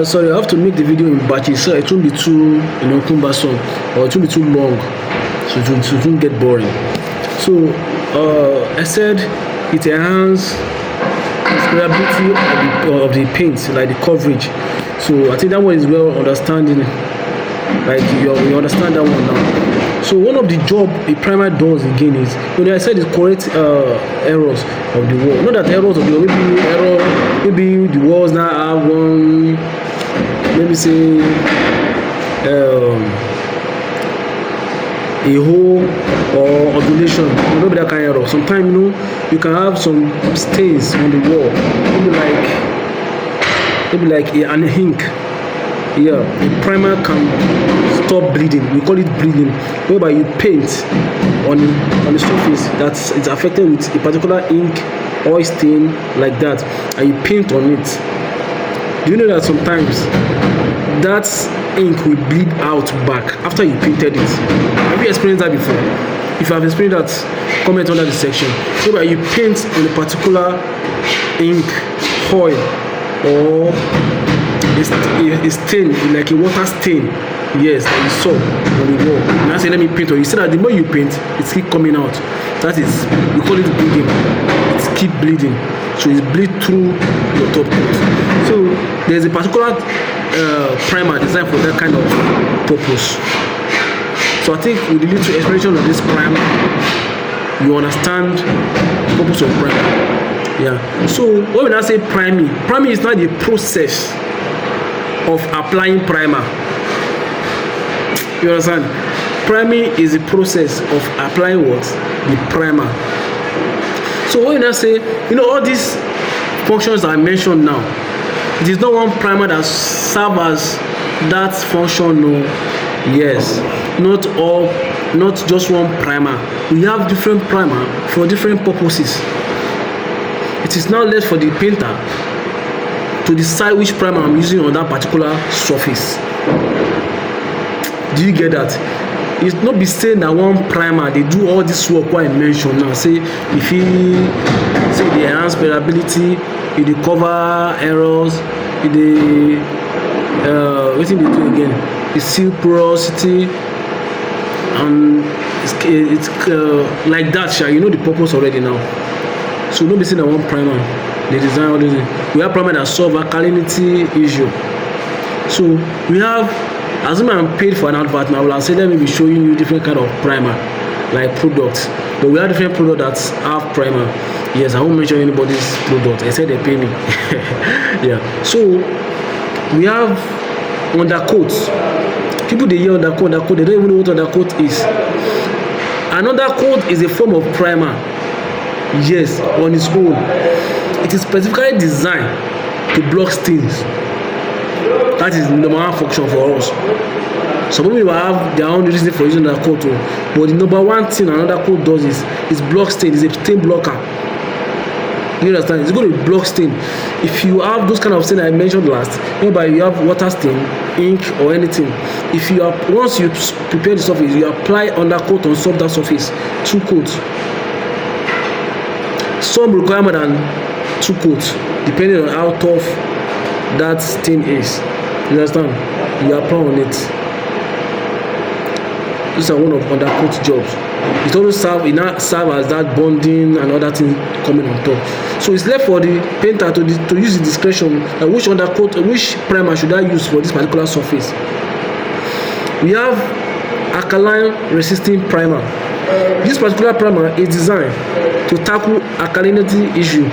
Sorry, I have to make the video in batches so it won't be too cumbersome, or it won't be too long, so it won't get boring. So I said it enhances the sprayability of the paint, like the coverage. So I think that one is well understanding. Like you understand that one now. So one of the job a primer does again is, I said, is correct errors of the wall. Not that errors of the wall, maybe the walls now have one, let me say, a hole or ovulation. Maybe that kind of error. Sometimes you can have some stains on the wall, maybe like an ink. Yeah, the primer can stop bleeding. We call it bleeding, whereby you paint on the surface that is affected with a particular ink, oil stain like that, and you paint on it. Do you know that sometimes that ink will bleed out back after you painted it? Have you experienced that before? If you have experienced that, comment under the section. Whereby you paint on a particular ink, oil, or a stain, like a water stain, yes, that you saw on the wall. And I say, let me paint on you. See that the more you paint, it's keep coming out. That is, we call it bleeding. It's keep bleeding. So it's bleed through your top coat. So there's a particular primer designed for that kind of purpose. So I think with the little explanation of this primer, you understand the purpose of primer. Yeah. So when I say priming is not the process of applying primer. You understand? Priming is the process of applying what? The primer. So when I say, all these functions I mentioned now, it is not one primer that serves as that function. No. Yes. Not just one primer. We have different primer for different purposes. It is now left for the painter to decide which primer I'm using on that particular surface. Do you get that? It's not be saying that one primer they do all this work what I mentioned now. Say if they enhance variability, if they cover errors, if they what thing they do again? It's seal porosity, and it's like that. The purpose already now. So don't be saying that one primer they design all this. We have primer that solve alkalinity issue. So we have, assuming I'm paid for an advert now, I'll say let me be showing you different kind of primer, like products. But we have different products that have primer. Yes, I won't mention anybody's product. I said they pay me. Yeah. So we have undercoats. People they hear undercoat, they don't even know what undercoat is. An undercoat is a form of primer. Yes, on its own. It is specifically designed to block stains. That is the number one function for us. Some people will have their own reason for using that coat, but the number one thing another coat does is block stain. It's a stain blocker. You understand? It's going to block stain. If you have those kind of stain I mentioned last, whereby you have water stain, ink, or anything, once you prepare the surface, you apply undercoat on top that surface, 2 coats. Some require more than 2 coats, depending on how tough that stain is. You understand? You apply on it. These are one of undercoat jobs. It also serve as that bonding and other things coming on top. So it's left for the painter to use the discretion which primer should I use for this particular surface. We have alkaline resisting primer. This particular primer is designed to tackle alkalinity issue